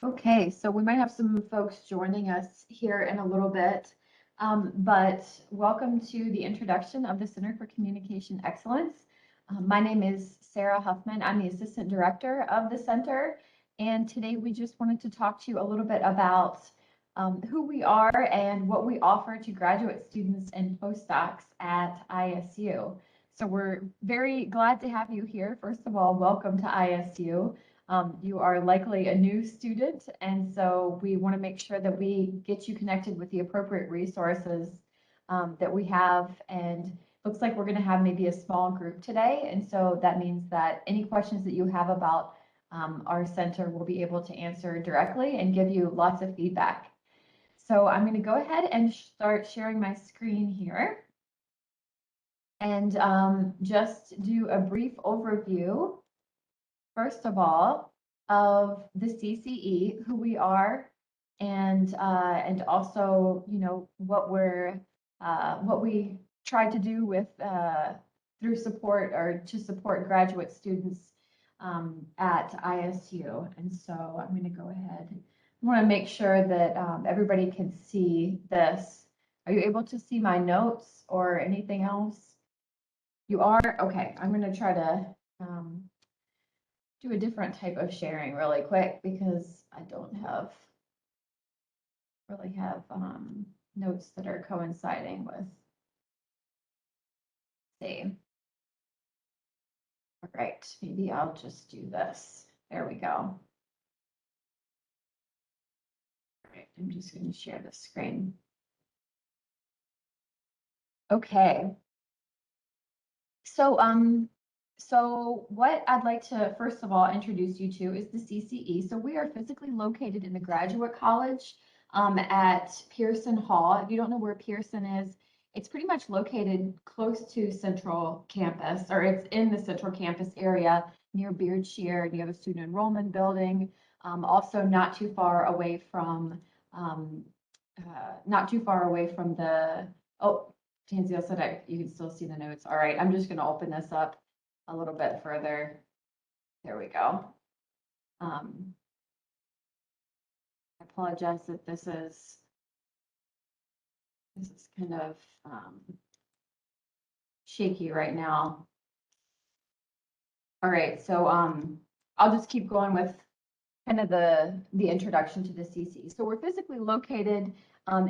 Okay, so we might have some folks joining us here in a little bit, but welcome to the introduction of the Center for Communication Excellence. My name is Sarah Huffman. I'm the Assistant Director of the Center, and today we just wanted to talk to you a little bit about who we are and what we offer to graduate students and postdocs at ISU. So we're very glad to have you here. First of all, welcome to ISU. You are likely a new student, and so we want to make sure that we get you connected with the appropriate resources that we have. And looks like we're going to have maybe a small group today, and so that means that any questions that you have about our center we'll be able to answer directly and give you lots of feedback. So I'm going to go ahead and start sharing my screen here and just do a brief overview. First of all, of the CCE, who we are, and also, you know, what we try to do with through support or to support graduate students at ISU. And so I'm going to go ahead. I want to make sure that everybody can see this. Are you able to see my notes or anything else? You are? Okay, I'm going to try to do a different type of sharing really quick because I don't really have notes that are coinciding with, see. All right, maybe I'll just do this. There we go. All right, I'm just going to share the screen. Okay. So what I'd like to first of all introduce you to is the CCE. So we are physically located in the Graduate College at Pearson Hall. If you don't know where Pearson is, it's pretty much located close to Central Campus, or it's in the Central Campus area near Beard Shear. You have a student enrollment building, also not too far away from the, oh, Tanzio said you can still see the notes. All right, I'm just going to open this up a little bit further. There we go. I apologize that this is kind of shaky right now. All right, so I'll just keep going with kind of the introduction to the CC. So we're physically located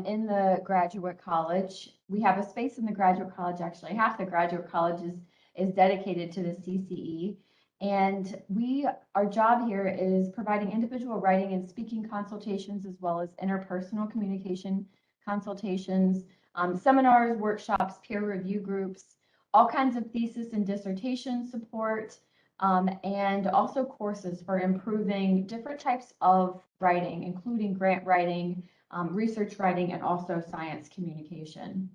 in the Graduate College. We have a space in the Graduate College, actually half the Graduate College is dedicated to the CCE. And our job here is providing individual writing and speaking consultations, as well as interpersonal communication consultations, seminars, workshops, peer review groups, all kinds of thesis and dissertation support, and also courses for improving different types of writing, including grant writing, research writing, and also science communication.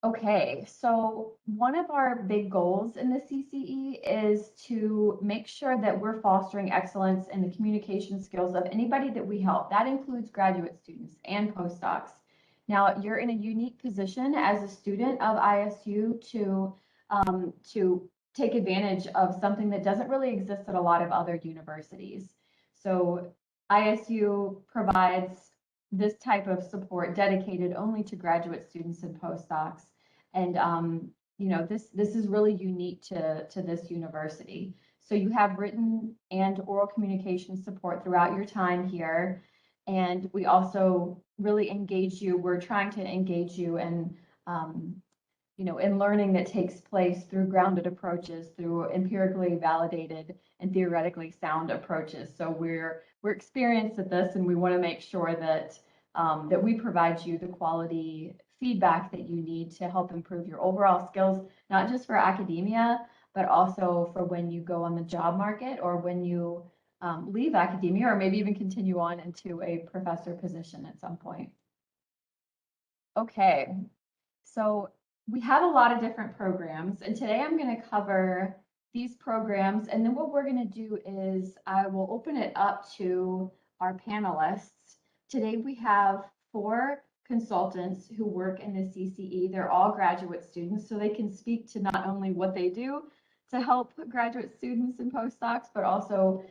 Okay, so one of our big goals in the CCE is to make sure that we're fostering excellence in the communication skills of anybody that we help. That includes graduate students and postdocs. Now, you're in a unique position as a student of ISU to take advantage of something that doesn't really exist at a lot of other universities. So ISU provides this type of support dedicated only to graduate students and postdocs. And you know, this is really unique to this university. So you have written and oral communication support throughout your time here. And we also really engage you. We're trying to engage you in you know, in learning that takes place through grounded approaches, through empirically validated and theoretically sound approaches. So we're experienced at this, and we want to make sure that that we provide you the quality feedback that you need to help improve your overall skills, not just for academia, but also for when you go on the job market or when you leave academia, or maybe even continue on into a professor position at some point. Okay, so we have a lot of different programs, and today I'm going to cover these programs, and then what we're going to do is I will open it up to our panelists. Today we have 4 consultants who work in the CCE. They're all graduate students, so they can speak to not only what they do to help graduate students and postdocs, but also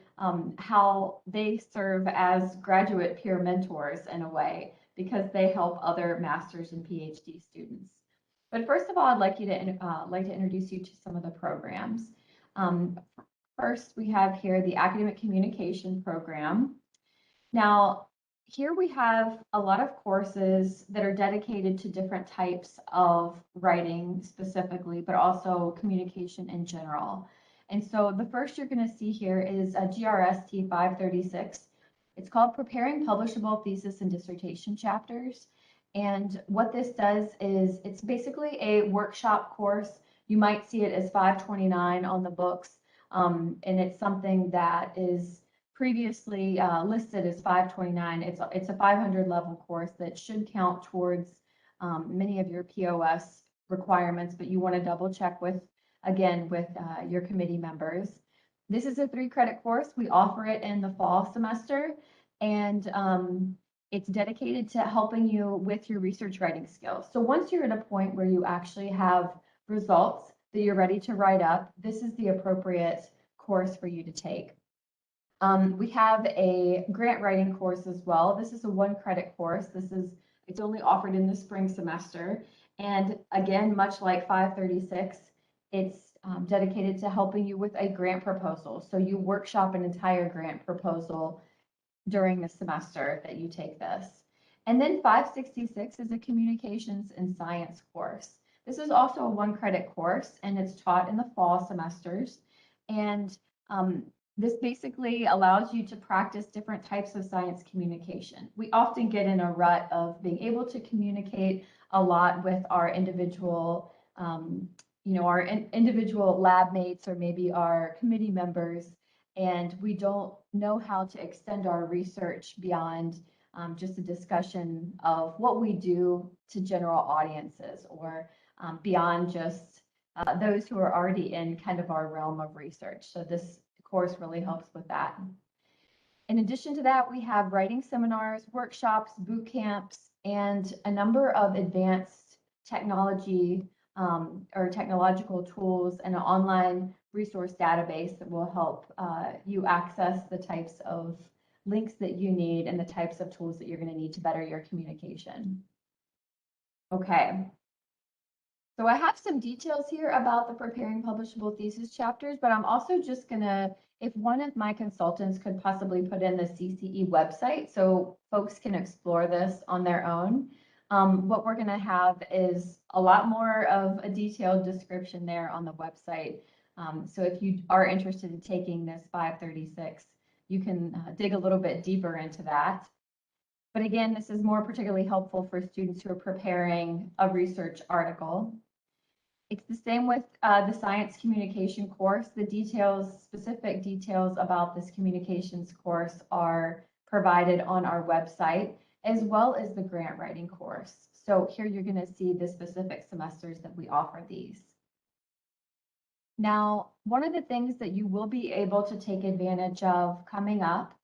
how they serve as graduate peer mentors in a way, because they help other master's and PhD students. But first of all, I'd like to introduce you to some of the programs. First, we have here the Academic Communication Program. Now, here we have a lot of courses that are dedicated to different types of writing specifically, but also communication in general. And so the first you're going to see here is a GRST 536. It's called Preparing Publishable Thesis and Dissertation Chapters. And what this does is it's basically a workshop course. You might see it as 529 on the books, and it's something that is previously listed as 529. It's a 500 level course that should count towards many of your POS requirements, but you want to double check with your committee members. This is a 3-credit course. We offer it in the fall semester, and it's dedicated to helping you with your research writing skills. So once you're at a point where you actually have results that you're ready to write up, this is the appropriate course for you to take. We have a grant writing course as well. This is a 1-credit course. It's only offered in the spring semester. And again, much like 536, it's dedicated to helping you with a grant proposal. So you workshop an entire grant proposal during the semester that you take this. And then 566 is a communications and science course. This is also a 1-credit course, and it's taught in the fall semesters. And this basically allows you to practice different types of science communication. We often get in a rut of being able to communicate a lot with our individual, individual lab mates or maybe our committee members, and we don't know how to extend our research beyond just a discussion of what we do to general audiences, or beyond just those who are already in kind of our realm of research. So this course really helps with that. In addition to that, we have writing seminars, workshops, boot camps, and a number of advanced technology or technological tools and an online resource database that will help you access the types of links that you need and the types of tools that you're going to need to better your communication. Okay. So I have some details here about the Preparing Publishable Thesis chapters, but I'm also just going to, if one of my consultants could possibly put in the CCE website so folks can explore this on their own. What we're going to have is a lot more of a detailed description there on the website. So if you are interested in taking this 536, you can dig a little bit deeper into that. But again, this is more particularly helpful for students who are preparing a research article. It's the same with the science communication course. The specific details about this communications course are provided on our website, as well as the grant writing course. So here you're going to see the specific semesters that we offer these. Now, one of the things that you will be able to take advantage of coming up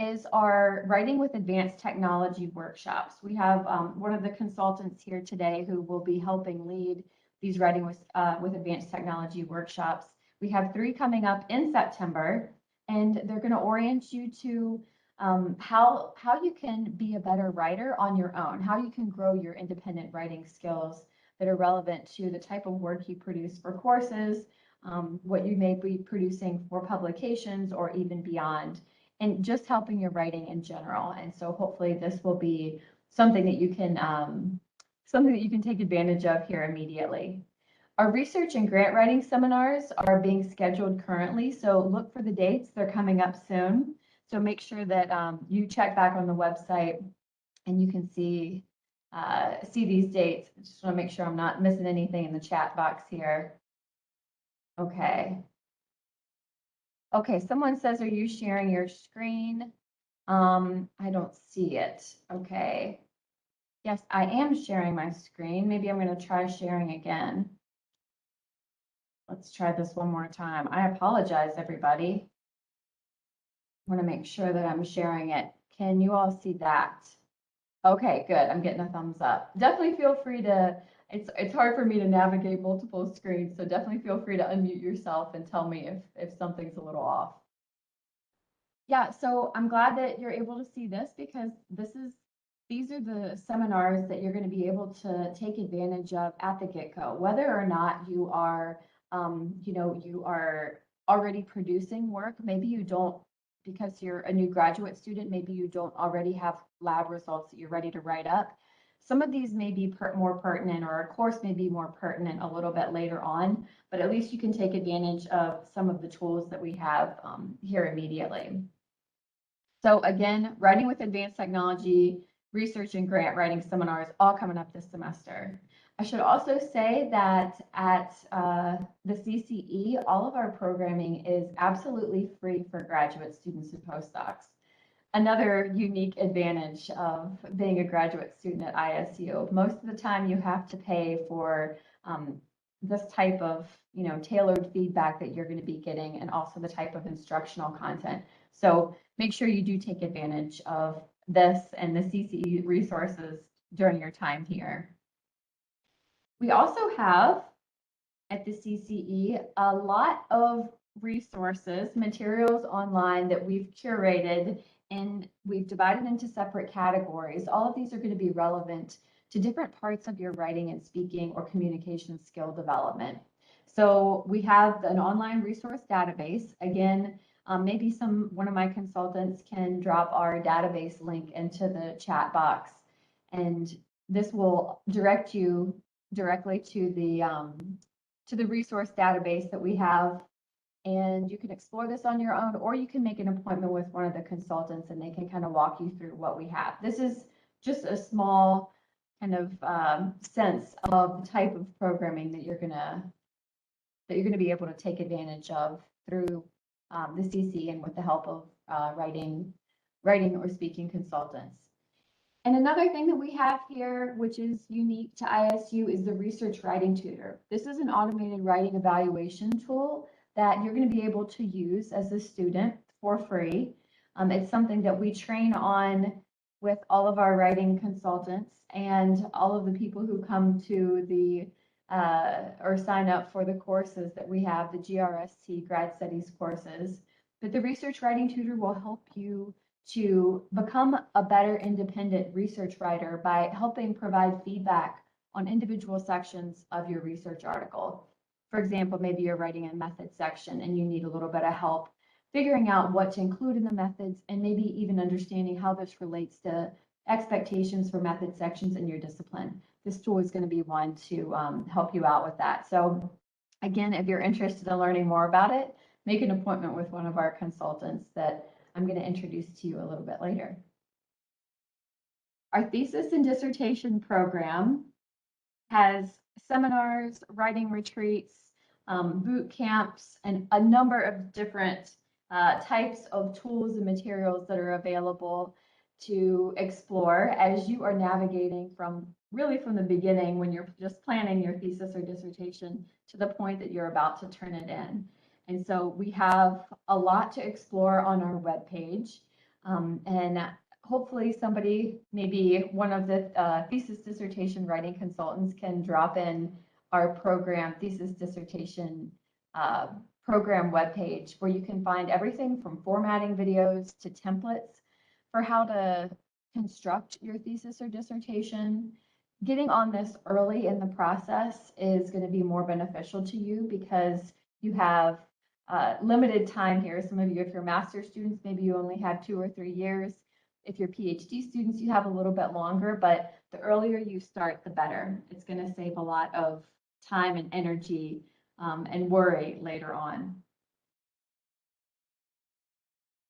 is our Writing with Advanced Technology workshops. We have one of the consultants here today who will be helping lead these Writing with Advanced Technology workshops. We have 3 coming up in September, and they're going to orient you to how you can be a better writer on your own, how you can grow your independent writing skills that are relevant to the type of work you produce for courses, what you may be producing for publications or even beyond, and just helping your writing in general. And so hopefully this will be something that you can take advantage of here immediately. Our research and grant writing seminars are being scheduled currently, so look for the dates. They're coming up soon. So make sure that you check back on the website and you can see these dates. I just want to make sure I'm not missing anything in the chat box here. Okay. Okay, someone says, are you sharing your screen? I don't see it. Okay. Yes, I am sharing my screen. Maybe I'm going to try sharing again. Let's try this one more time. I apologize, everybody. I want to make sure that I'm sharing it. Can you all see that? Okay, good. I'm getting a thumbs up. Definitely feel free to it's hard for me to navigate multiple screens, so definitely feel free to unmute yourself and tell me if something's a little off. Yeah, so I'm glad that you're able to see this because these are the seminars that you're going to be able to take advantage of at the get-go, whether or not you are, you are already producing work. Maybe you don't, because you're a new graduate student, maybe you don't already have lab results that you're ready to write up. Some of these may be more pertinent, or a course may be more pertinent a little bit later on, but at least you can take advantage of some of the tools that we have here immediately. So again, writing with advanced technology, research and grant writing seminars, all coming up this semester. I should also say that at the CCE, all of our programming is absolutely free for graduate students and postdocs. Another unique advantage of being a graduate student at ISU. Most of the time you have to pay for this type of, tailored feedback that you're going to be getting, and also the type of instructional content. So make sure you do take advantage of this and the CCE resources during your time here. We also have at the CCE a lot of resources, materials online that we've curated, and we've divided into separate categories. All of these are going to be relevant to different parts of your writing and speaking or communication skill development. So we have an online resource database. Again, maybe one of my consultants can drop our database link into the chat box, and this will direct you directly to the resource database that we have. And you can explore this on your own, or you can make an appointment with one of the consultants and they can kind of walk you through what we have. This is just a small kind of sense of the type of programming that you're gonna be able to take advantage of through the CC and with the help of writing or speaking consultants. And another thing that we have here, which is unique to ISU, is the Research Writing Tutor. This is an automated writing evaluation tool that you're going to be able to use as a student for free. It's something that we train on with all of our writing consultants and all of the people who come to the or sign up for the courses that we have, the GRST Grad Studies courses. But the Research Writing Tutor will help you to become a better independent research writer by helping provide feedback on individual sections of your research article. For example, maybe you're writing a method section and you need a little bit of help figuring out what to include in the methods, and maybe even understanding how this relates to expectations for method sections in your discipline. This tool is going to be one to help you out with that. So again, if you're interested in learning more about it, make an appointment with one of our consultants that I'm going to introduce to you a little bit later. Our thesis and dissertation program has seminars, writing retreats, boot camps, and a number of different types of tools and materials that are available to explore as you are navigating from the beginning, when you're just planning your thesis or dissertation, to the point that you're about to turn it in. And so we have a lot to explore on our webpage, and hopefully somebody, maybe one of the thesis dissertation writing consultants, can drop in our program, thesis dissertation program webpage, where you can find everything from formatting videos to templates for how to construct your thesis or dissertation. Getting on this early in the process is going to be more beneficial to you because you have limited time here. Some of you, if you're master's students, maybe you only have 2 or 3 years. If you're PhD students, you have a little bit longer, but the earlier you start, the better. It's going to save a lot of time and energy and worry later on.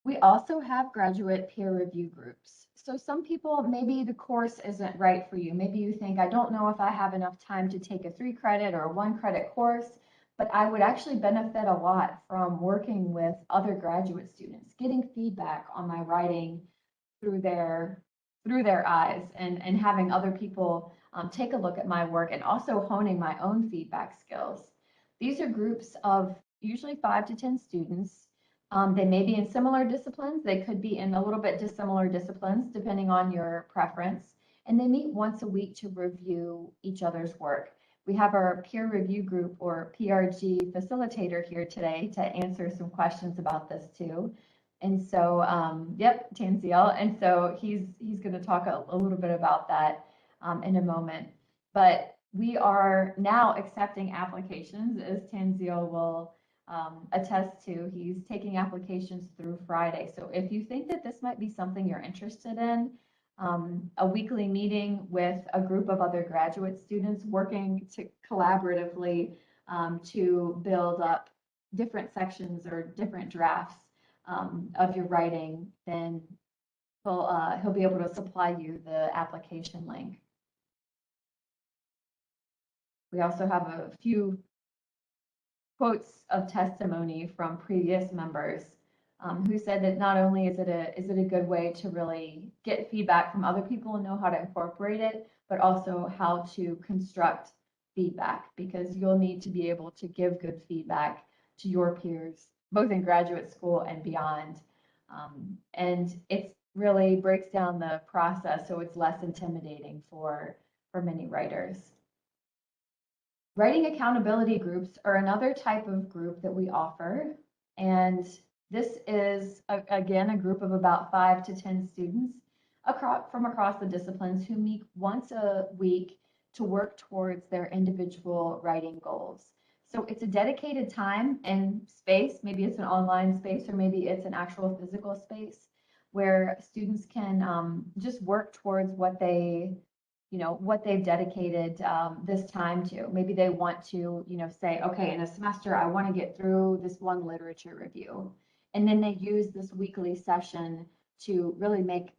We also have graduate peer review groups. So some people, maybe the course isn't right for you. Maybe you think, I don't know if I have enough time to take a 3-credit or a 1-credit course, but I would actually benefit a lot from working with other graduate students, getting feedback on my writing through their eyes, and having other people take a look at my work, and also honing my own feedback skills. These are groups of usually 5 to 10 students. They may be in similar disciplines. They could be in a little bit dissimilar disciplines, depending on your preference. and they meet once a week to review each other's work. We have our peer review group, or PRG facilitator, here today to answer some questions about this too. And so, yep, Tanziel. And so he's going to talk a little bit about that in a moment. But we are now accepting applications, as Tanziel will attest to. He's taking applications through Friday. So if you think that this might be something you're interested in, a weekly meeting with a group of other graduate students working to collaboratively to build up different sections or different drafts of your writing, then he'll be able to supply you the application link. We also have a few quotes of testimony from previous members who said that not only is it a good way to really get feedback from other people and know how to incorporate it, but also how to construct feedback, because you'll need to be able to give good feedback to your peers, both in graduate school and beyond. And it really breaks down the process so it's less intimidating for many writers. Writing accountability groups are another type of group that we offer, and this is, again, a group of about 5 to 10 students from across the disciplines who meet once a week to work towards their individual writing goals. So it's a dedicated time and space. Maybe it's an online space, or maybe it's an actual physical space where students can just work towards what they've dedicated this time to. Maybe they want to, say, okay, in a semester, I want to get through this one literature review. And then they use this weekly session to really make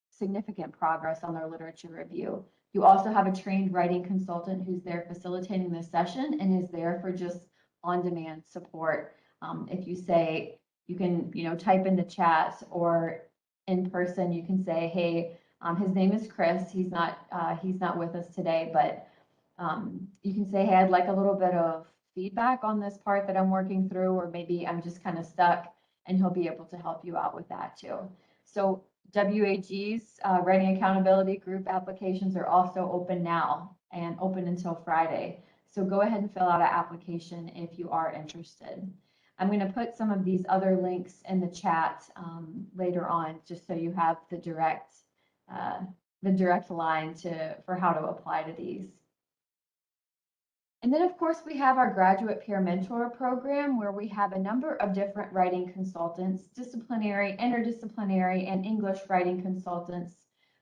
significant progress on their literature review. You also have a trained writing consultant who's there facilitating this session and is there for just on-demand support. If you say, you can, type in the chat, or in person, you can say, hey, his name is Chris. He's not with us today, but you can say, hey, I'd like a little bit of feedback on this part that I'm working through, or maybe I'm just kind of stuck, and he'll be able to help you out with that too. So WAG's Writing Accountability Group applications are also open now and open until Friday. So go ahead and fill out an application if you are interested. I'm going to put some of these other links in the chat later on, just so you have the direct line for how to apply to these. And then, of course, we have our graduate peer mentor program, where we have a number of different writing consultants, disciplinary, interdisciplinary, and English writing consultants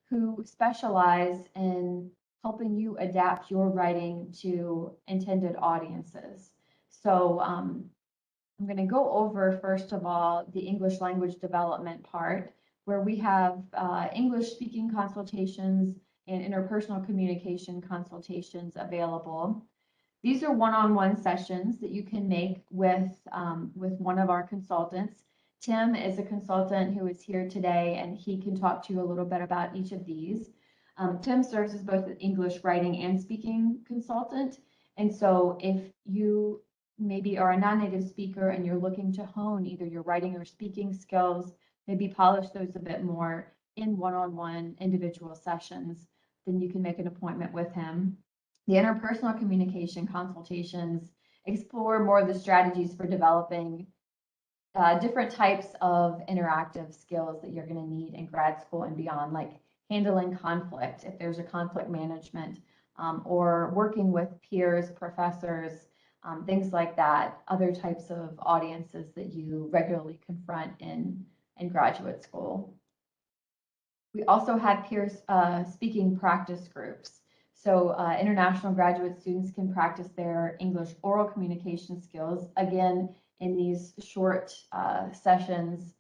who specialize in helping you adapt your writing to intended audiences. So I'm going to go over, first of all, the English language development part, where we have English speaking consultations and interpersonal communication consultations available. These are one-on-one sessions that you can make with one of our consultants. Tim is a consultant who is here today, and he can talk to you a little bit about each of these. Tim serves as both an English writing and speaking consultant. And so if you maybe are a non-native speaker and you're looking to hone either your writing or speaking skills, maybe polish those a bit more in one-on-one individual sessions, then you can make an appointment with him. The interpersonal communication consultations explore more of the strategies for developing different types of interactive skills that you're going to need in grad school and beyond, like handling conflict, if there's a conflict management, or working with peers, professors, things like that, other types of audiences that you regularly confront in graduate school. We also have peer speaking practice groups. So international graduate students can practice their English oral communication skills, again, in these short sessions.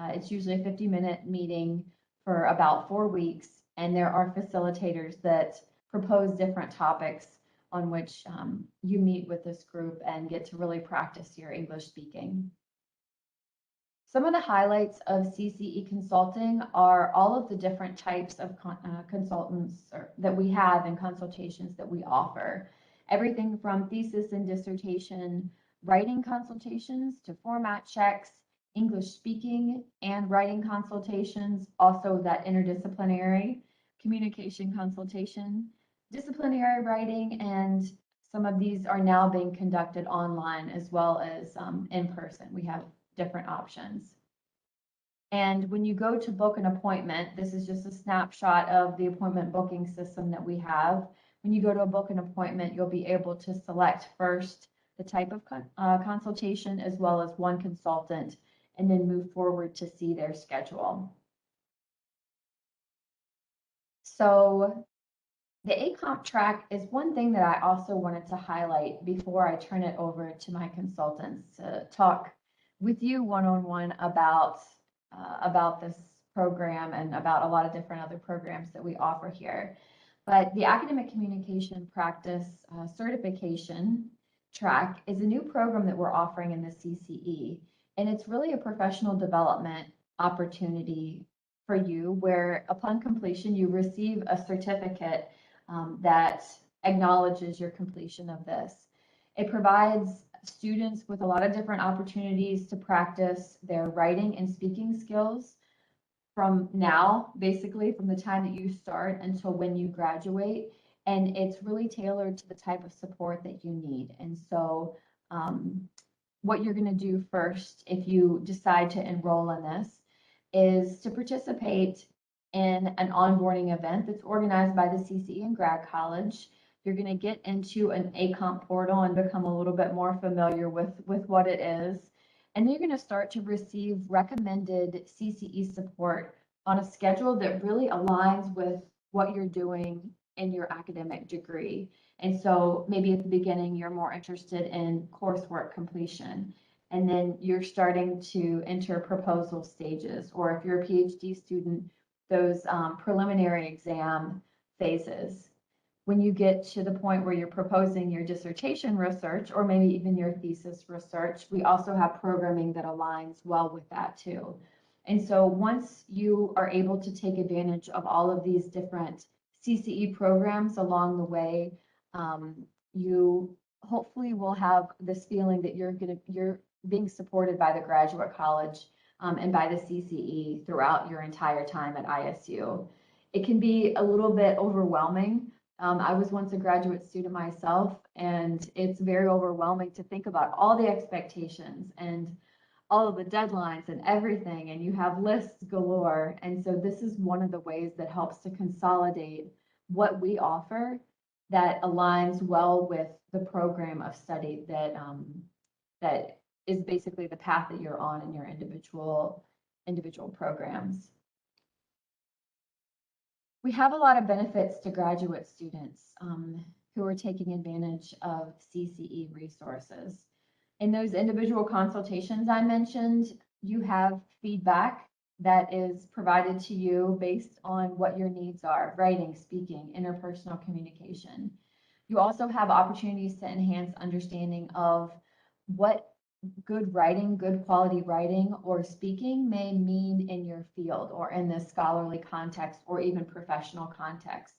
It's usually a 50-minute meeting for about 4 weeks, and there are facilitators that propose different topics on which you meet with this group and get to really practice your English speaking. Some of the highlights of CCE Consulting are all of the different types of consultants that we have and consultations that we offer. Everything from thesis and dissertation writing consultations to format checks, English speaking and writing consultations, also that interdisciplinary. communication consultation, disciplinary writing, and some of these are now being conducted online as well as in person. We have different options. And when you go to book an appointment, this is just a snapshot of the appointment booking system that we have. When you go to book an appointment, you'll be able to select first the type of consultation as well as one consultant, and then move forward to see their schedule. So the ACOMP track is one thing that I also wanted to highlight before I turn it over to my consultants to talk with you one-on-one about this program and about a lot of different other programs that we offer here. But the Academic Communication Practice Certification track is a new program that we're offering in the CCE, and it's really a professional development opportunity for you, where upon completion you receive a certificate that acknowledges your completion of this. It provides students with a lot of different opportunities to practice their writing and speaking skills from now, basically from the time that you start until when you graduate. And it's really tailored to the type of support that you need. And so what you're going to do first, if you decide to enroll in this, is to participate in an onboarding event that's organized by the CCE and Grad College. You're going to get into an ACOMP portal and become a little bit more familiar with what it is. And then you're going to start to receive recommended CCE support on a schedule that really aligns with what you're doing in your academic degree. And so maybe at the beginning, you're more interested in coursework completion. And then you're starting to enter proposal stages, or if you're a PhD student, those preliminary exam phases. When you get to the point where you're proposing your dissertation research, or maybe even your thesis research, we also have programming that aligns well with that too. And so once you are able to take advantage of all of these different CCE programs along the way, you hopefully will have this feeling that you're being supported by the graduate college and by the CCE throughout your entire time at ISU. It can be a little bit overwhelming. I was once a graduate student myself, and it's very overwhelming to think about all the expectations and all of the deadlines and everything, and you have lists galore. And so this is one of the ways that helps to consolidate what we offer that aligns well with the program of study that that is basically the path that you're on in your individual programs. We have a lot of benefits to graduate students who are taking advantage of CCE resources. In those individual consultations I mentioned, you have feedback that is provided to you based on what your needs are: writing, speaking, interpersonal communication. You also have opportunities to enhance understanding of what good writing, good quality writing or speaking may mean in your field or in this scholarly context or even professional contexts.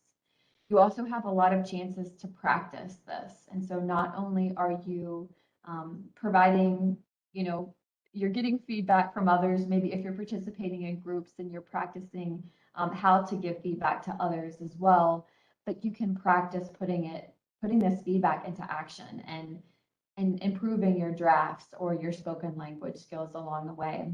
You also have a lot of chances to practice this. And so not only are you providing, you're getting feedback from others. Maybe if you're participating in groups and you're practicing how to give feedback to others as well, but you can practice putting this feedback into action and improving your drafts or your spoken language skills along the way.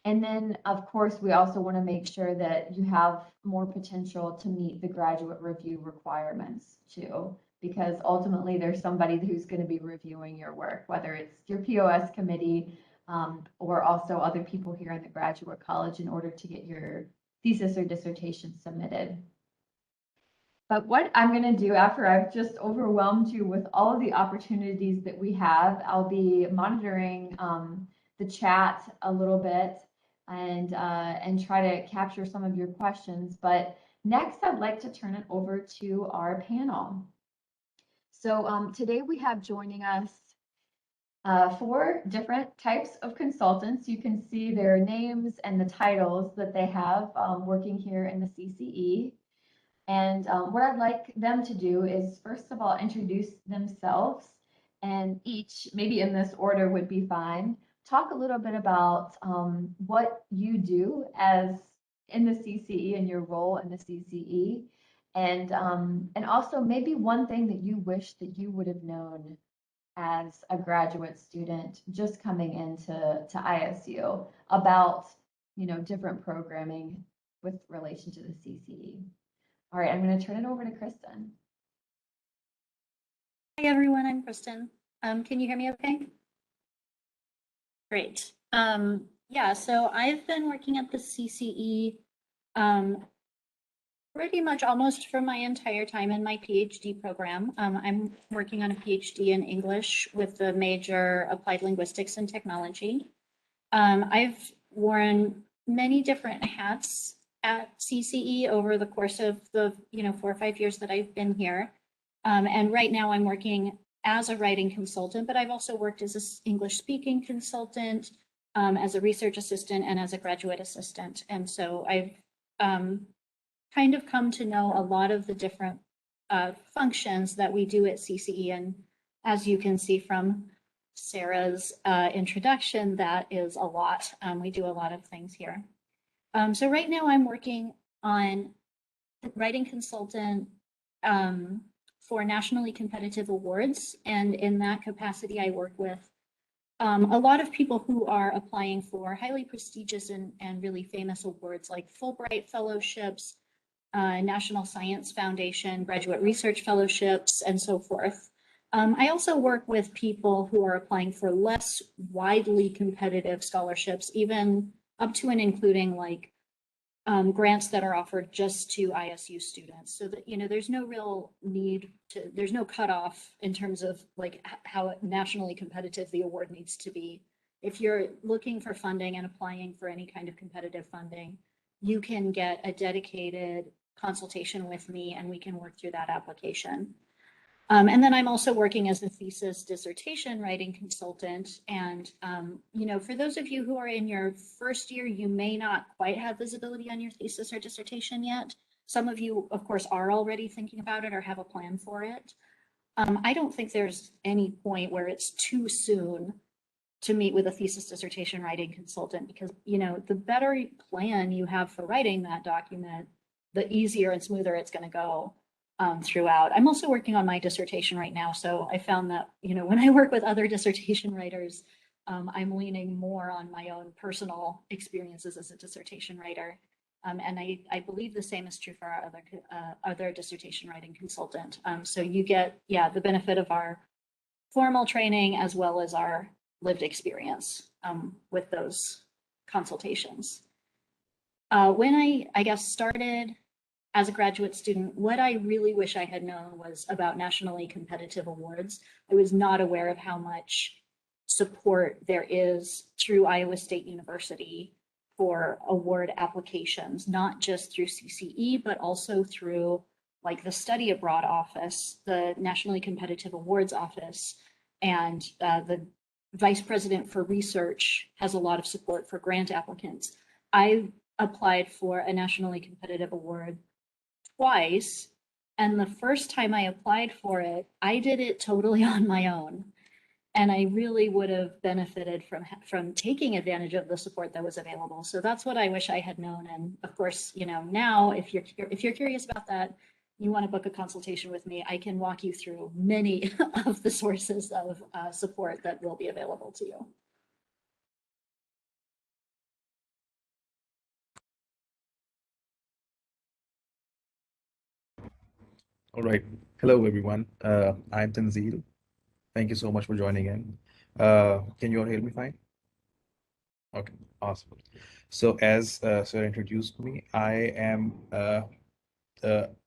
And then, of course, we also want to make sure that you have more potential to meet the graduate review requirements too, because ultimately there's somebody who's going to be reviewing your work, whether it's your POS committee or also other people here in the graduate college in order to get your thesis or dissertation submitted. But what I'm going to do after I've just overwhelmed you with all of the opportunities that we have, I'll be monitoring the chat a little bit and try to capture some of your questions. But next, I'd like to turn it over to our panel. So today we have joining us 4 different types of consultants. You can see their names and the titles that they have working here in the CCE. And what I'd like them to do is, first of all, introduce themselves, and each, maybe in this order would be fine, talk a little bit about what you do as in the CCE and your role in the CCE. And also maybe one thing that you wish that you would have known as a graduate student just coming into ISU about, different programming with relation to the CCE. All right, I'm going to turn it over to Kristen. Hi, everyone. I'm Kristen. Can you hear me okay? Great. Yeah, so I've been working at the CCE pretty much almost for my entire time in my PhD program. I'm working on a PhD in English with the major Applied Linguistics and Technology. I've worn many different hats at CCE over the course of the 4 or 5 years that I've been here. And right now I'm working as a writing consultant, but I've also worked as an English speaking consultant, as a research assistant, and as a graduate assistant. And so I've kind of come to know a lot of the different functions that we do at CCE. And as you can see from Sarah's introduction, that is a lot. We do a lot of things here. So right now I'm working on writing consultant for nationally competitive awards. And in that capacity, I work with a lot of people who are applying for highly prestigious and really famous awards like Fulbright fellowships, National Science Foundation, graduate research fellowships, and so forth. I also work with people who are applying for less widely competitive scholarships, even up to and including like grants that are offered just to ISU students, so that there's no real need to, there's no cutoff in terms of like how nationally competitive the award needs to be. If you're looking for funding and applying for any kind of competitive funding, you can get a dedicated consultation with me and we can work through that application. And then I'm also working as a thesis dissertation writing consultant. And, for those of you who are in your first year, you may not quite have visibility on your thesis or dissertation yet. Some of you, of course, are already thinking about it or have a plan for it. I don't think there's any point where it's too soon to meet with a thesis dissertation writing consultant, because, the better plan you have for writing that document, the easier and smoother it's going to go throughout. I'm also working on my dissertation right now. So I found that, when I work with other dissertation writers, I'm leaning more on my own personal experiences as a dissertation writer. And I believe the same is true for our other dissertation writing consultant. So you get, the benefit of our formal training as well as our lived experience with those consultations. When I guess started as a graduate student, what I really wish I had known was about nationally competitive awards. I was not aware of how much support there is through Iowa State University for award applications, not just through CCE, but also through like the Study Abroad Office, the Nationally Competitive Awards Office, and the Vice President for Research has a lot of support for grant applicants. I applied for a nationally competitive award twice, and the first time I applied for it, I did it totally on my own. And I really would have benefited from taking advantage of the support that was available. So that's what I wish I had known. And of course, now if you're curious about that, you want to book a consultation with me, I can walk you through many of the sources of support that will be available to you. All right. Hello, everyone. I'm Tanzil. Thank you so much for joining in. Can you all hear me fine? Okay, awesome. So as Sarah introduced me, I am an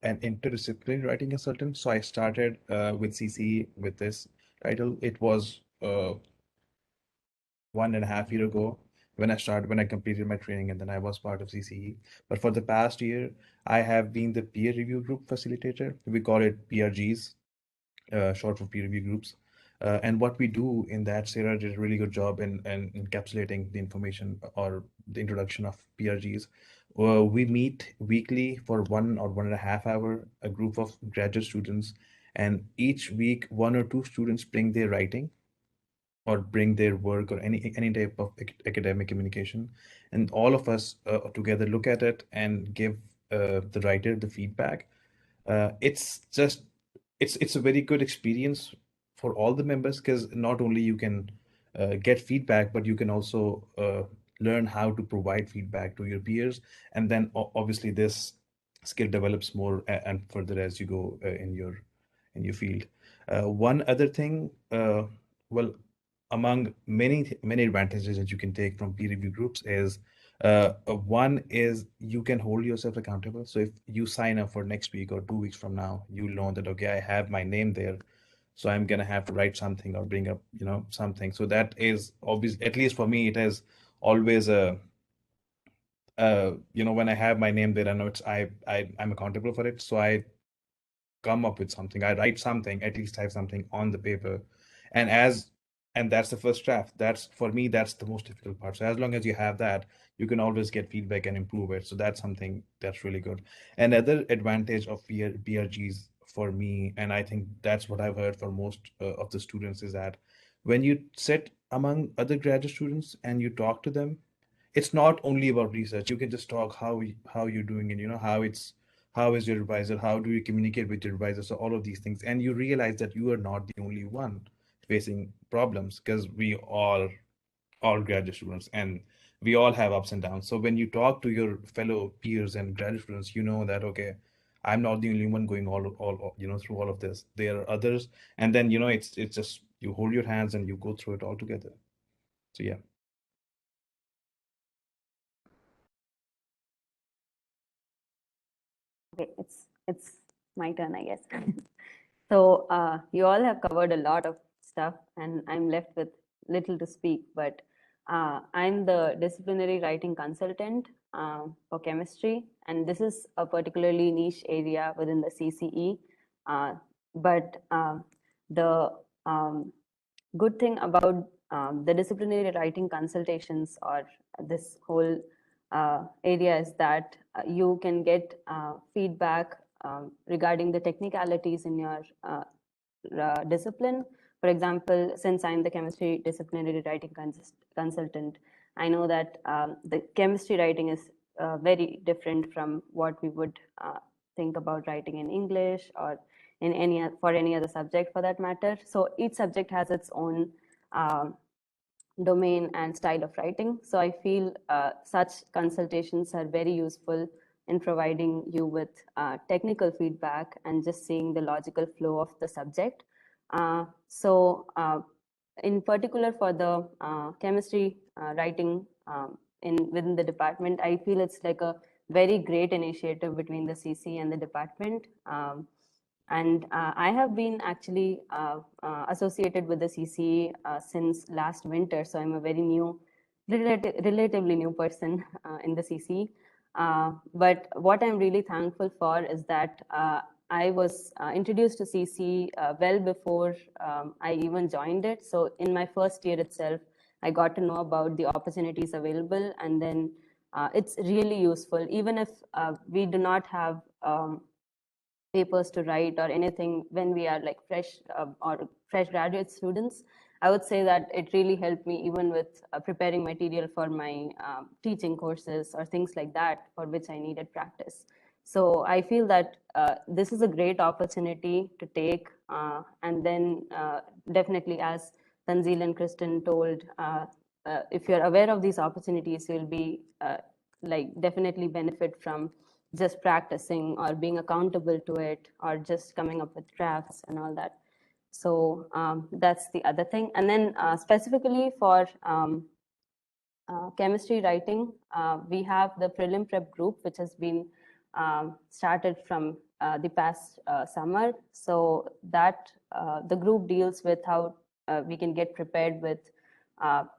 interdisciplinary writing consultant. So I started with CCE with this title. It was 1.5 years ago when I completed my training, and then I was part of CCE. But for the past year, I have been the peer review group facilitator. We call it PRGs, short for peer review groups. And what we do in that, Sarah did a really good job in encapsulating the information or the introduction of PRGs. We meet weekly for 1 or 1.5 hours, a group of graduate students, and each week 1 or 2 students bring their writing or bring their work or any type of academic communication, and all of us together look at it and give the writer the feedback. It's just it's a very good experience for all the members, because not only you can get feedback, but you can also learn how to provide feedback to your peers, and then obviously this skill develops more and further as you go in your field. One other thing, well, among many advantages that you can take from peer review groups is one is you can hold yourself accountable. So if you sign up for next week or 2 weeks from now, you know that, okay, I have my name there, so I'm gonna have to write something or bring up, something. So that is obvious. At least for me, it is always when I have my name there, I know I'm accountable for it. So I come up with something, I write something, at least have something on the paper. And that's the first draft. That's, for me, that's the most difficult part. So as long as you have that, you can always get feedback and improve it. So that's something that's really good. Another advantage of PRGs for me, and I think that's what I've heard for most of the students, is that when you sit among other graduate students and you talk to them, it's not only about research. You can just talk how you're doing, and how is your advisor, how do you communicate with your advisor, so all of these things, and you realize that you are not the only one facing problems, because we all graduate students, and we all have ups and downs. So when you talk to your fellow peers and graduate students, you know that, okay, I'm not the only one going all through all of this. There are others, and then it's just you hold your hands and you go through it all together. So yeah. Okay, it's my turn, I guess. So you all have covered a lot of stuff, and I'm left with little to speak. But I'm the disciplinary writing consultant for chemistry, and this is a particularly niche area within the CCE. But the good thing about the disciplinary writing consultations, or this whole area, is that you can get feedback regarding the technicalities in your discipline. For example, since I'm the chemistry disciplinary writing consultant, I know that the chemistry writing is very different from what we would think about writing in English, or in any other subject for that matter. So each subject has its own domain and style of writing. So I feel such consultations are very useful in providing you with technical feedback and just seeing the logical flow of the subject. In particular for the chemistry writing within the department, I feel it's like a very great initiative between the CC and the department. And I have been actually associated with the CCE since last winter, so I'm a very new, relatively new person in the CCE. But what I'm really thankful for is that I was introduced to CC well before I even joined it. So in my first year itself, I got to know about the opportunities available, and then it's really useful. Even if we do not have papers to write or anything when we are like fresh graduate students, I would say that it really helped me even with preparing material for my teaching courses or things like that, for which I needed practice. So I feel that this is a great opportunity to take, and then definitely, as Tanzil and Kristen told, if you're aware of these opportunities, you'll be definitely benefit from just practicing or being accountable to it, or just coming up with drafts and all that. So that's the other thing. And then specifically for chemistry writing, we have the prelim prep group, which has been started from the past summer. So that the group deals with how we can get prepared with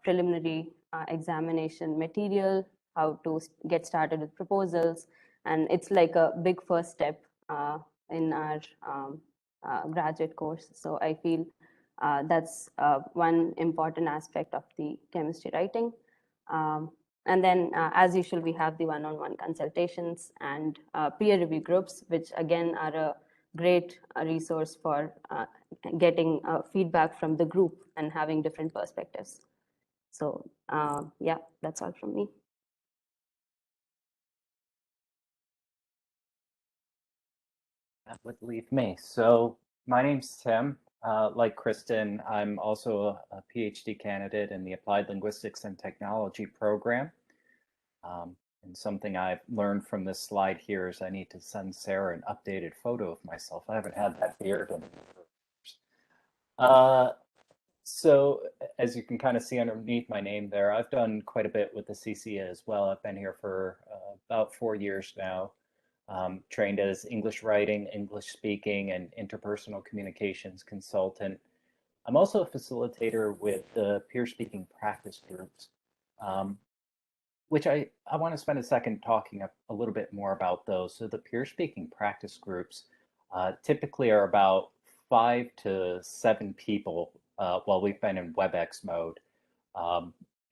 preliminary examination material, how to get started with proposals. And it's like a big first step in our graduate course. So I feel that's one important aspect of the chemistry writing. And then, as usual, we have the one-on-one consultations and peer review groups, which again are a great resource for getting feedback from the group and having different perspectives. So yeah, that's all from me. That would leave me. So my name's Tim. Like Kristen, I'm also a PhD candidate in the Applied Linguistics and Technology program. And something I've learned from this slide here is I need to send Sarah an updated photo of myself. I haven't had that beard in years. So as you can kind of see underneath my name there, I've done quite a bit with the CCE as well. I've been here for about 4 years now. Trained as English writing, English speaking, and interpersonal communications consultant. I'm also a facilitator with the peer speaking practice groups, which I want to spend a second talking a little bit more about those. So the peer speaking practice groups typically are about 5 to 7 people while we've been in WebEx mode.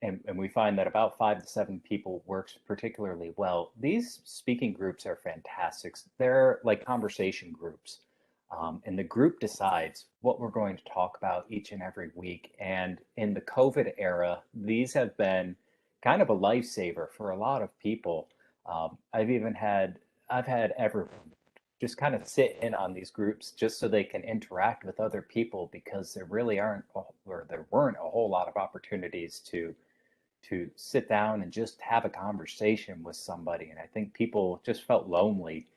And we find that about 5 to 7 people works particularly well. These speaking groups are fantastic. They're like conversation groups. And the group decides what we're going to talk about each and every week. And in the COVID era, these have been kind of a lifesaver for a lot of people. I've had everyone just kind of sit in on these groups just so they can interact with other people, because there really aren't, or there weren't a whole lot of opportunities to sit down and just have a conversation with somebody. And I think people just felt lonely,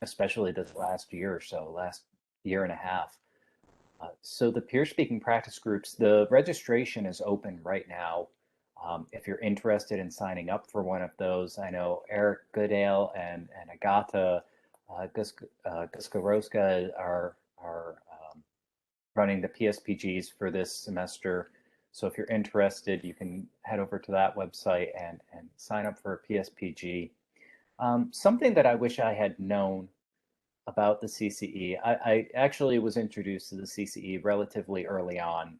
especially this last year or so, last year and a half. So the peer speaking practice groups, the registration is open right now. If you're interested in signing up for one of those, I know Eric Goodale and Agata Guskaroska are running the PSPGs for this semester. So if you're interested, you can head over to that website and sign up for a PSPG. Something that I wish I had known about the CCE, I actually was introduced to the CCE relatively early on,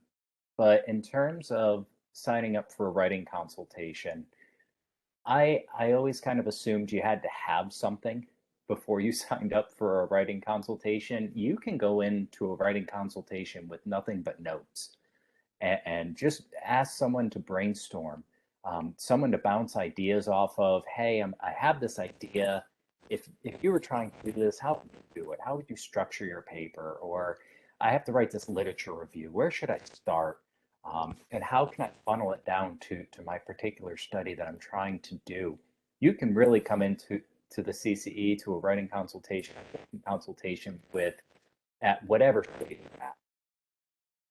but in terms of signing up for a writing consultation, I always kind of assumed you had to have something before you signed up for a writing consultation. You can go into a writing consultation with nothing but notes and just ask someone to brainstorm, someone to bounce ideas off of. Hey, I have this idea. If you were trying to do this, how would you do it? How would you structure your paper? Or I have to write this literature review. Where should I start? And how can I funnel it down to my particular study that I'm trying to do? You can really come into the CCE, to a writing consultation with at whatever stage you're at.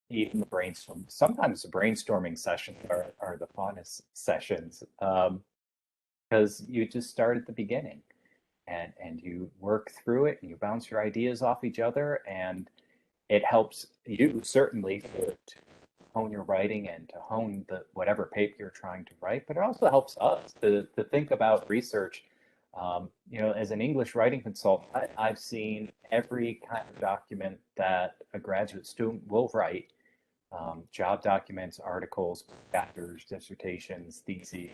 Even the brainstorm. Sometimes the brainstorming sessions are the funnest sessions, because you just start at the beginning and you work through it and you bounce your ideas off each other, and it helps you certainly to hone your writing and to hone whatever paper you're trying to write, but it also helps us to think about research. As an English writing consultant, I've seen every kind of document that a graduate student will write. Job documents, articles, chapters, dissertations, theses,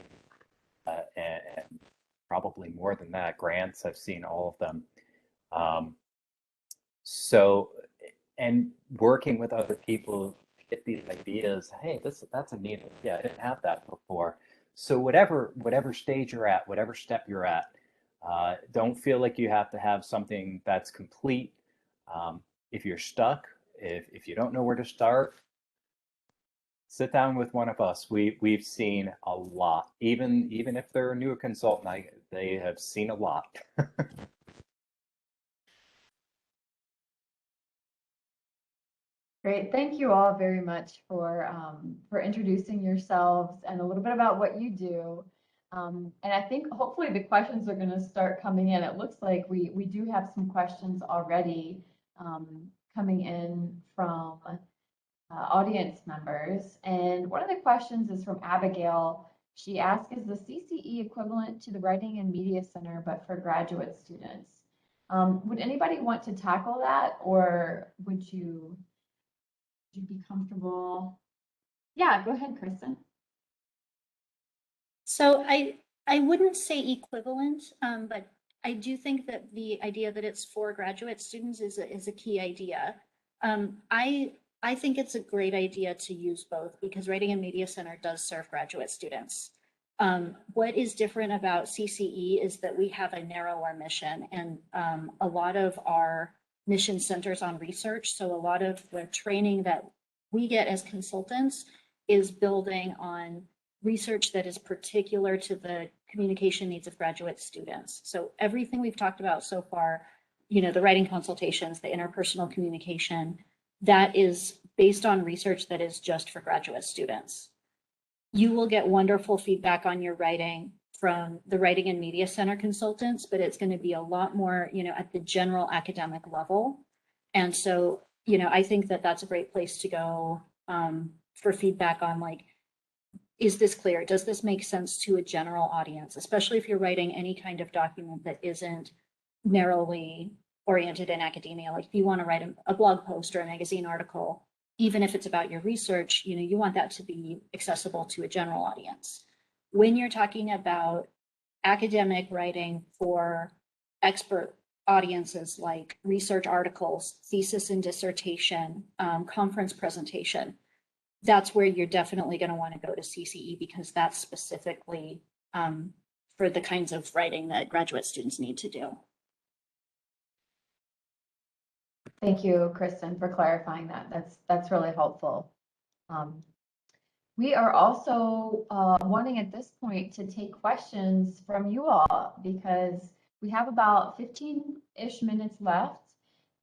and probably more than that, grants. I've seen all of them. And working with other people, get these ideas. Hey, that's a neat idea. I didn't have that before. So whatever stage you're at, whatever step you're at, don't feel like you have to have something that's complete. If you're stuck, if you don't know where to start, sit down with one of us. We've seen a lot. Even if they're a new consultant, they have seen a lot. Great. Thank you all very much for introducing yourselves and a little bit about what you do. And I think hopefully the questions are going to start coming in. It looks like we do have some questions already coming in from audience members. And one of the questions is from Abigail. She asks, is the CCE equivalent to the Writing and Media Center, but for graduate students? Would anybody want to tackle that, or would you be comfortable? Yeah, go ahead, Kristen. So I wouldn't say equivalent, but I do think that the idea that it's for graduate students is a key idea. I think it's a great idea to use both because Writing and Media Center does serve graduate students. What is different about CCE is that we have a narrower mission, and a lot of our mission centers on research. So a lot of the training that we get as consultants is building on research that is particular to the communication needs of graduate students. So everything we've talked about so far, you know, the writing consultations, the interpersonal communication, that is based on research that is just for graduate students. You will get wonderful feedback on your writing from the Writing and Media Center consultants, but it's going to be a lot more, you know, at the general academic level. And so, you know, I think that that's a great place to go for feedback on, like, is this clear? Does this make sense to a general audience, especially if you're writing any kind of document that isn't narrowly oriented in academia? Like if you want to write a blog post or a magazine article, even if it's about your research, you know, you want that to be accessible to a general audience. When you're talking about academic writing for expert audiences like research articles, thesis and dissertation, conference presentation, that's where you're definitely going to want to go to CCE because that's specifically for the kinds of writing that graduate students need to do. Thank you, Kristen, for clarifying that. That's really helpful. We are also wanting at this point to take questions from you all because we have about 15-ish minutes left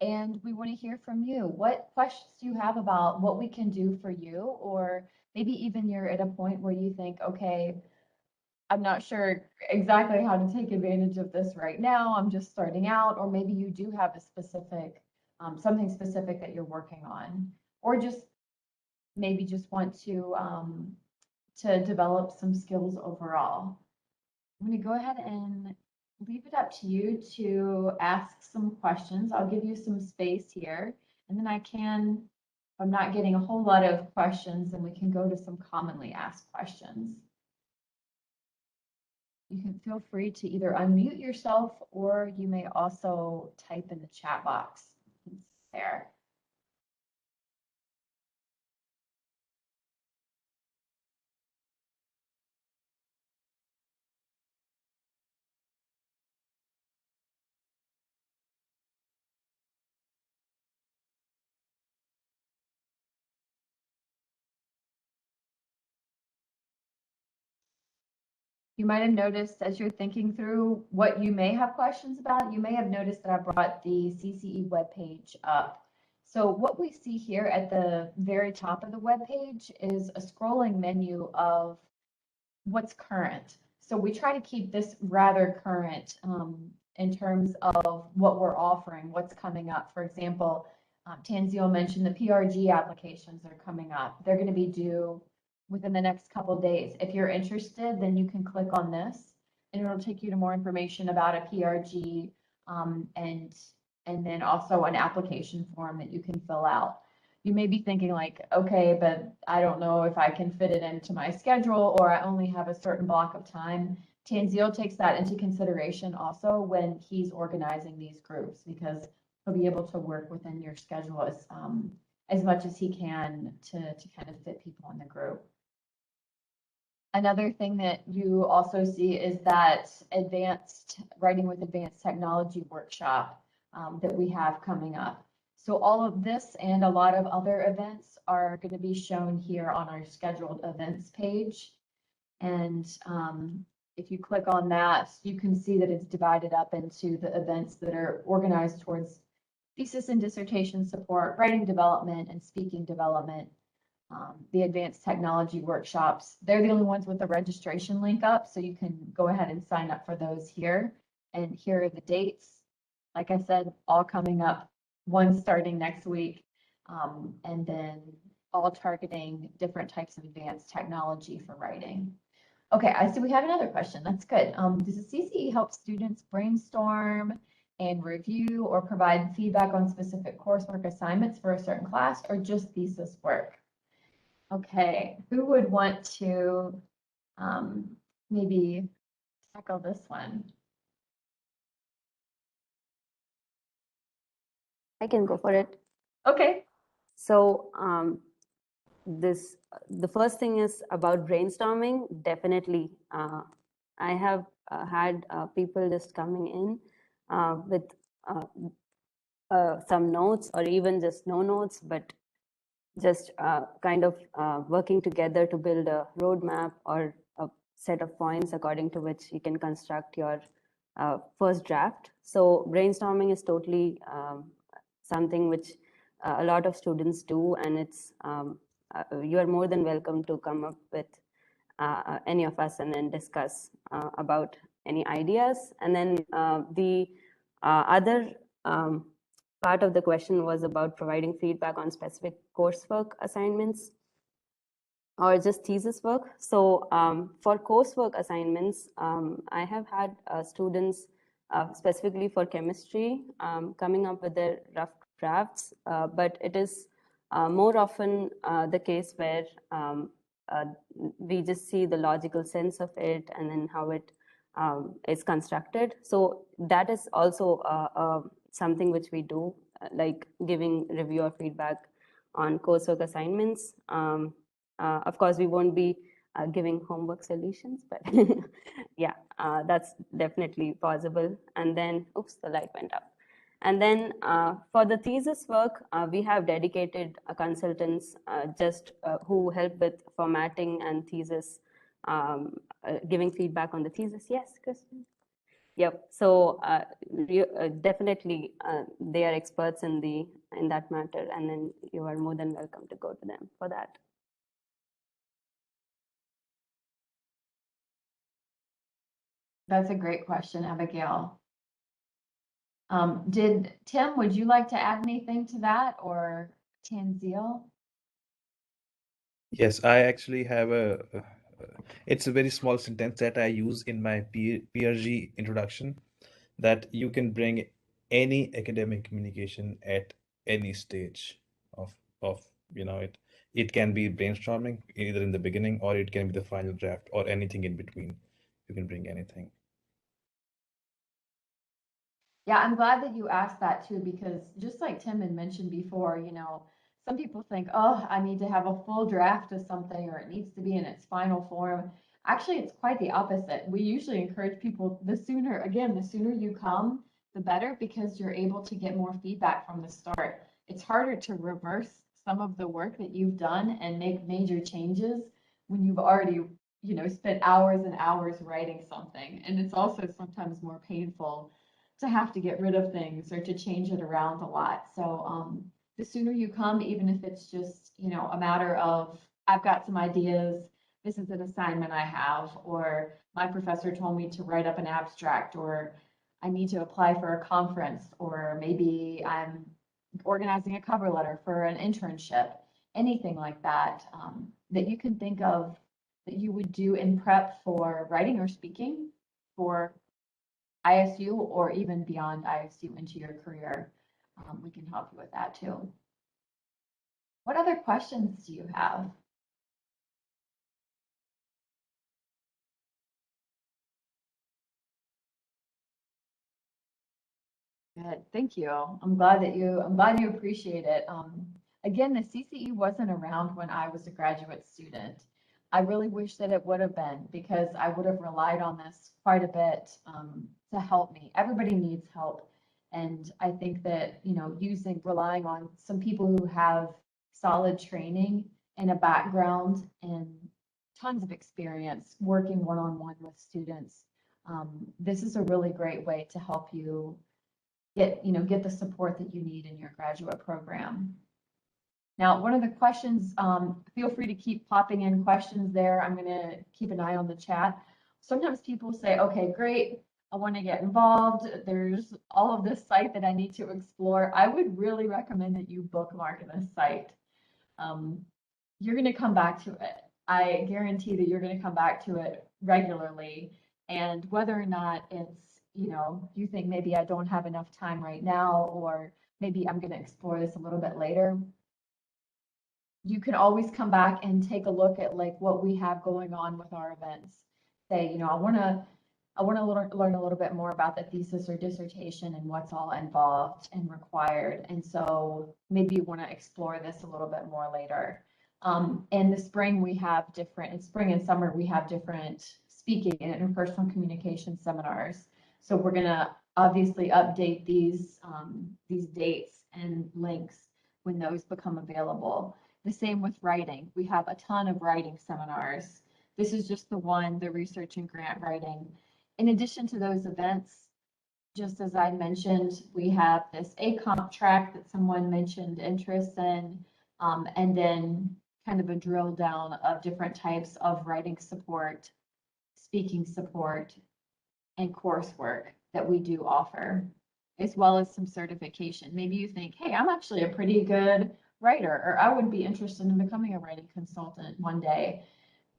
and we want to hear from you. What questions do you have about what we can do for you? Or maybe even you're at a point where you think, okay, I'm not sure exactly how to take advantage of this right now. I'm just starting out, or maybe you do have a specific, something specific that you're working on, or just maybe just want to develop some skills overall. I'm going to go ahead and leave it up to you to ask some questions. I'll give you some space here, and then if I'm not getting a whole lot of questions, then we can go to some commonly asked questions. You can feel free to either unmute yourself or you may also type in the chat box there. You might have noticed as you're thinking through what you may have questions about, you may have noticed that I brought the CCE webpage up. So what we see here at the very top of the webpage is a scrolling menu of what's current. So we try to keep this rather current in terms of what we're offering, what's coming up. For example, Tanzil mentioned the PRG applications are coming up. They're going to be due within the next couple of days. If you're interested, then you can click on this and it'll take you to more information about a PRG and then also an application form that you can fill out. You may be thinking like, okay, but I don't know if I can fit it into my schedule or I only have a certain block of time. Tanzil takes that into consideration also when he's organizing these groups because he'll be able to work within your schedule as much as he can to kind of fit people in the group. Another thing that you also see is that advanced writing with advanced technology workshop that we have coming up. So all of this and a lot of other events are going to be shown here on our scheduled events page. And if you click on that, you can see that it's divided up into the events that are organized towards thesis and dissertation support, writing development, and speaking development. The advanced technology workshops, they're the only ones with the registration link up, so you can go ahead and sign up for those here. And here are the dates. Like I said, all coming up, one starting next week, and then all targeting different types of advanced technology for writing. Okay, I see we have another question. That's good. Does the CCE help students brainstorm and review or provide feedback on specific coursework assignments for a certain class or just thesis work? Okay, who would want to maybe tackle this one? I can go for it. Okay. So the first thing is about brainstorming. Definitely, I have had people just coming in with some notes or even just no notes, but just kind of working together to build a roadmap or a set of points according to which you can construct your first draft. So brainstorming is totally something which a lot of students do, and it's you are more than welcome to come up with any of us and then discuss about any ideas. And then the other part of the question was about providing feedback on specific coursework assignments or just thesis work. So for coursework assignments, I have had students specifically for chemistry coming up with their rough drafts, but it is more often the case where we just see the logical sense of it and then how it is constructed. So that is also something which we do, like giving review or feedback on coursework assignments. Of course, we won't be giving homework solutions, but yeah, that's definitely possible. And then, oops, the light went up. And then for the thesis work, we have dedicated consultants just who help with formatting and thesis, giving feedback on the thesis. Yes, Kristen? Yep. So definitely they are experts in that matter, and then you are more than welcome to go to them for that. That's a great question, Abigail. Tim, would you like to add anything to that, or Tanzil? Yes, I actually have it's a very small sentence that I use in my PRG introduction, that you can bring any academic communication at any stage of it. It can be brainstorming either in the beginning, or it can be the final draft, or anything in between. You can bring anything. Yeah, I'm glad that you asked that too, because just like Tim had mentioned before, some people think, oh, I need to have a full draft of something, or it needs to be in its final form. Actually, it's quite the opposite. We usually encourage people, the sooner you come, the better, because you're able to get more feedback from the start. It's harder to reverse some of the work that you've done and make major changes when you've already, spent hours and hours writing something. And it's also sometimes more painful to have to get rid of things or to change it around a lot. So the sooner you come, even if it's just, a matter of, I've got some ideas, this is an assignment I have, or my professor told me to write up an abstract, or I need to apply for a conference, or maybe I'm organizing a cover letter for an internship, anything like that, that you can think of that you would do in prep for writing or speaking for ISU or even beyond ISU into your career. We can help you with that too. What other questions do you have? Good, thank you. I'm glad you appreciate it. Again, the CCE wasn't around when I was a graduate student. I really wish that it would have been, because I would have relied on this quite a bit to help me. Everybody needs help. And I think that, relying on some people who have solid training and a background and tons of experience working one-on-one with students, this is a really great way to help you get the support that you need in your graduate program. Now, one of the questions, feel free to keep popping in questions there. I'm going to keep an eye on the chat. Sometimes people say, okay, great, I want to get involved. There's all of this site that I need to explore. I would really recommend that you bookmark this site. You're going to come back to it. I guarantee that you're going to come back to it regularly. And whether or not it's, you think maybe I don't have enough time right now, or maybe I'm going to explore this a little bit later, you can always come back and take a look at like what we have going on with our events. Say, I want to I want to learn a little bit more about the thesis or dissertation and what's all involved and required. And so maybe you want to explore this a little bit more later. In the spring, we have different, in spring and summer, we have different speaking and interpersonal communication seminars. So we're going to obviously update these dates and links when those become available. The same with writing. We have a ton of writing seminars. This is just the one, the research and grant writing. In addition to those events, just as I mentioned, we have this ACOMP track that someone mentioned interest in, and then kind of a drill down of different types of writing support, speaking support, and coursework that we do offer, as well as some certification. Maybe you think, hey, I'm actually a pretty good writer, or I would be interested in becoming a writing consultant one day.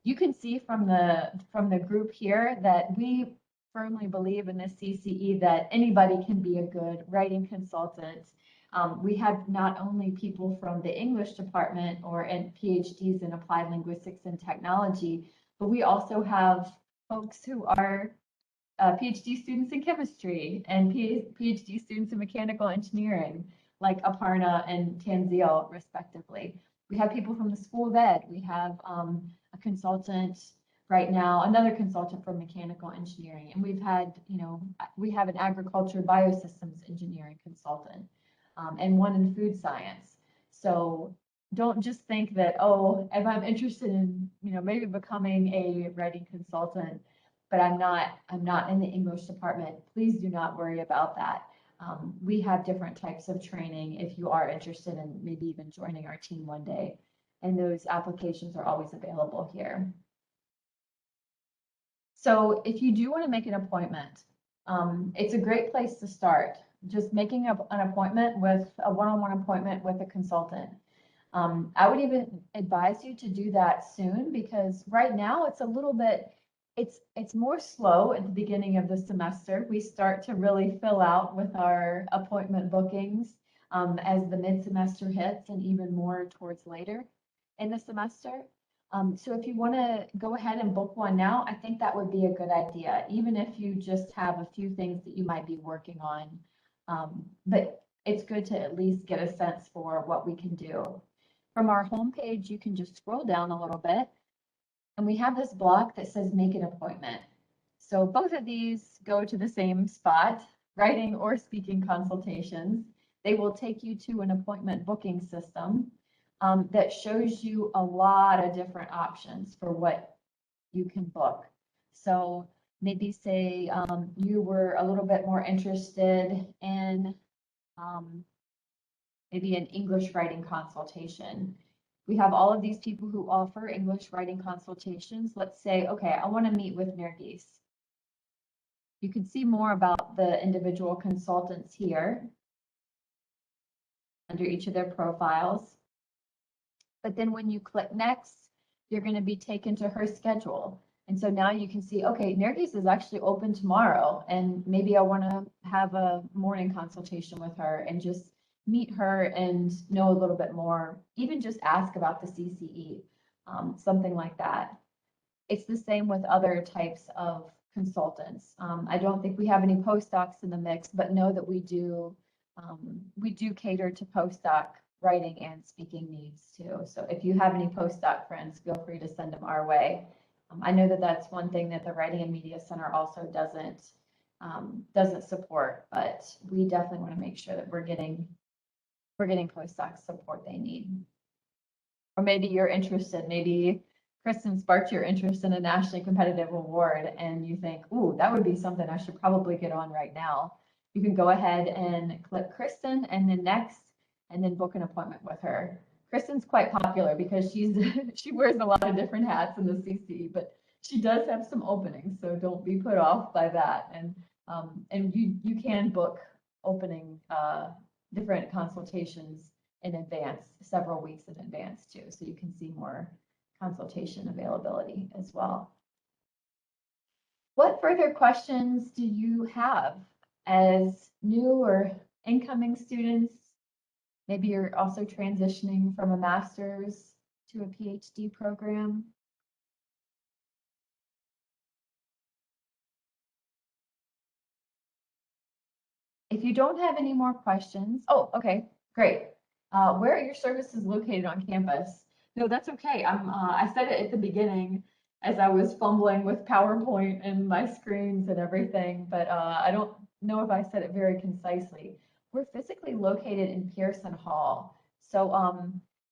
You can see from the group here that we firmly believe in the CCE that anybody can be a good writing consultant. We have not only people from the English department or in PhDs in applied linguistics and technology, but we also have folks who are PhD students in chemistry and PhD students in mechanical engineering, like Aparna and Tanzil, respectively. We have people from the School of Ed. We have a consultant right now, another consultant from mechanical engineering, and we've had, we have an agriculture biosystems engineering consultant, and one in food science. So don't just think that, oh, if I'm interested in, maybe becoming a writing consultant, but I'm not in the English department, please do not worry about that. We have different types of training if you are interested in maybe even joining our team one day, and those applications are always available here. So if you do want to make an appointment, it's a great place to start. Just making an appointment with a one-on-one appointment with a consultant. I would even advise you to do that soon, because right now it's a little bit, it's more slow at the beginning of the semester. We start to really fill out with our appointment bookings as the mid-semester hits, and even more towards later in the semester. So if you want to go ahead and book one now, I think that would be a good idea, even if you just have a few things that you might be working on. But it's good to at least get a sense for what we can do. From our homepage, you can just scroll down a little bit, and we have this block that says make an appointment. So both of these go to the same spot, writing or speaking consultations. They will take you to an appointment booking system that shows you a lot of different options for what you can book. So maybe say you were a little bit more interested in maybe an English writing consultation. We have all of these people who offer English writing consultations. Let's say, okay, I want to meet with Nergis. You can see more about the individual consultants here under each of their profiles. But then when you click next, you're going to be taken to her schedule. And so now you can see, okay, Nergis is actually open tomorrow, and maybe I want to have a morning consultation with her and just meet her and know a little bit more, even just ask about the CCE, something like that. It's the same with other types of consultants. I don't think we have any postdocs in the mix, but know that we do cater to postdoc writing and speaking needs too. So if you have any postdoc friends, feel free to send them our way. I know that that's one thing that the Writing and Media Center also doesn't support, but we definitely want to make sure that we're getting postdoc support they need. Or maybe you're interested, maybe Kristen sparked your interest in a nationally competitive award, and you think, ooh, that would be something I should probably get on right now. You can go ahead and click Kristen and then next, and then book an appointment with her. Kristen's quite popular because she wears a lot of different hats in the CCE, but she does have some openings, so don't be put off by that. And you can book opening different consultations in advance, several weeks in advance too, so you can see more consultation availability as well. What further questions do you have as new or incoming students? Maybe you're also transitioning from a master's to a PhD program. if you don't have any more questions, oh, okay, great. Where are your services located on campus? No, that's okay. I said it at the beginning as I was fumbling with PowerPoint and my screens and everything, but I don't know if I said it very concisely. We're physically located in Pearson Hall. So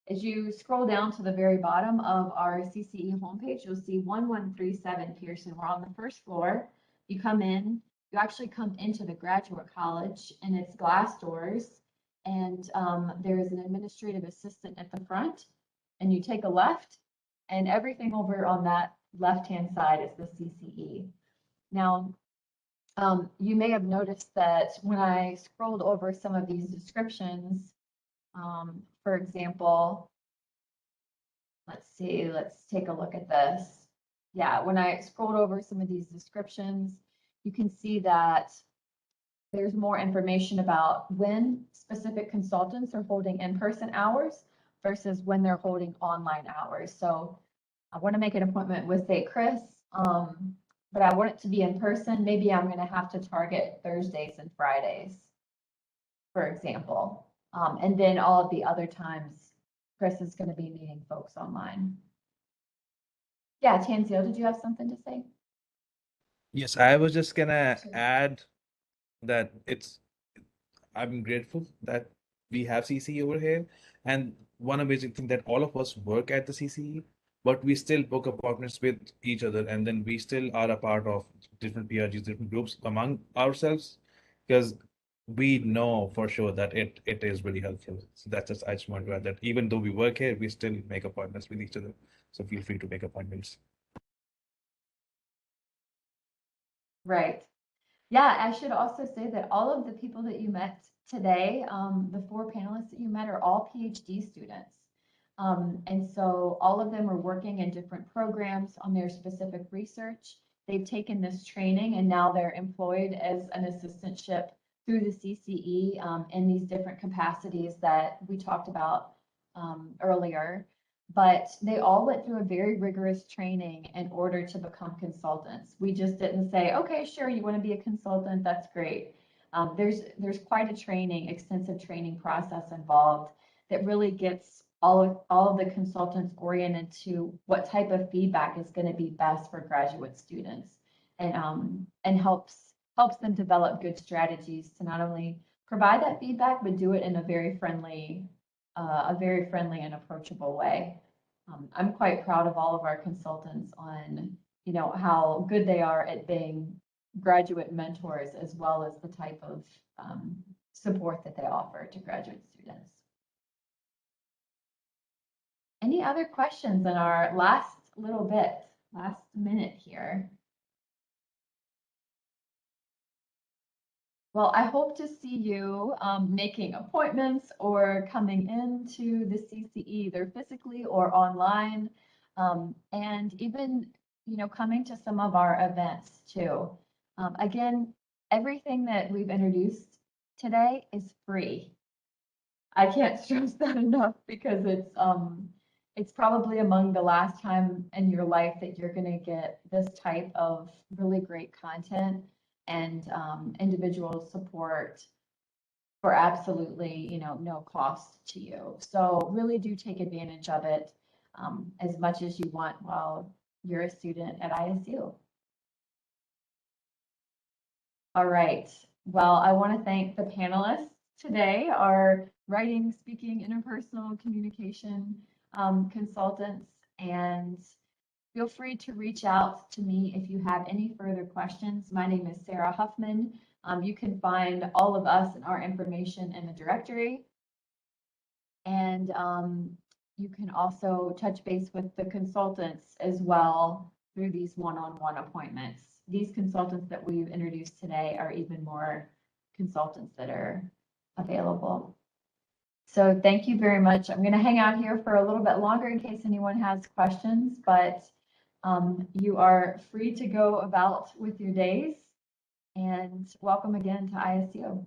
as you scroll down to the very bottom of our CCE homepage, you'll see 1137 Pearson. We're on the first floor. You come in, you actually come into the graduate college, and it's glass doors. And there is an administrative assistant at the front, and you take a left, and everything over on that left-hand side is the CCE. Now, you may have noticed that when I scrolled over some of these descriptions, for example, let's see, let's take a look at this. Yeah, when I scrolled over some of these descriptions, you can see that there's more information about when specific consultants are holding in-person hours versus when they're holding online hours. So I want to make an appointment with, say, Chris, but I want it to be in person. Maybe I'm going to have to target Thursdays and Fridays, for example. And then all of the other times, Chris is going to be meeting folks online. Yeah, Tanzio, did you have something to say? Yes, I was just gonna Sure. add that I'm grateful that we have CCE over here. And one amazing thing that all of us work at the CCE, but we still book appointments with each other, and then we still are a part of different PRGs, different groups among ourselves, because we know for sure that it is really helpful. So that's just, I just want to add that even though we work here, we still make appointments with each other. So feel free to make appointments. Right. Yeah, I should also say that all of the people that you met today, the 4 panelists that you met are all PhD students. And so all of them are working in different programs on their specific research. They've taken this training and now they're employed as an assistantship through the CCE in these different capacities that we talked about earlier. But they all went through a very rigorous training in order to become consultants. We just didn't say, okay, sure, you want to be a consultant, that's great. There's quite a training, extensive training process involved that really gets all of the consultants oriented to what type of feedback is going to be best for graduate students, and helps them develop good strategies to not only provide that feedback, but do it in a very friendly and approachable way. I'm quite proud of all of our consultants on, how good they are at being graduate mentors, as well as the type of support that they offer to graduate students. Any other questions in our last minute here? Well, I hope to see you making appointments or coming into the CCE, either physically or online, and even, coming to some of our events too. Again, everything that we've introduced today is free. I can't stress that enough, because it's probably among the last time in your life that you're going to get this type of really great content and individual support for absolutely, no cost to you. So really do take advantage of it as much as you want while you're a student at ISU. All right. Well, I want to thank the panelists today, our writing, speaking, interpersonal communication consultants, and feel free to reach out to me if you have any further questions. My name is Sarah Huffman. You can find all of us and our information in the directory. And you can also touch base with the consultants as well through these one-on-one appointments. These consultants that we've introduced today are even more consultants that are available. So thank you very much. I'm going to hang out here for a little bit longer in case anyone has questions, but you are free to go about with your days, and welcome again to ISU.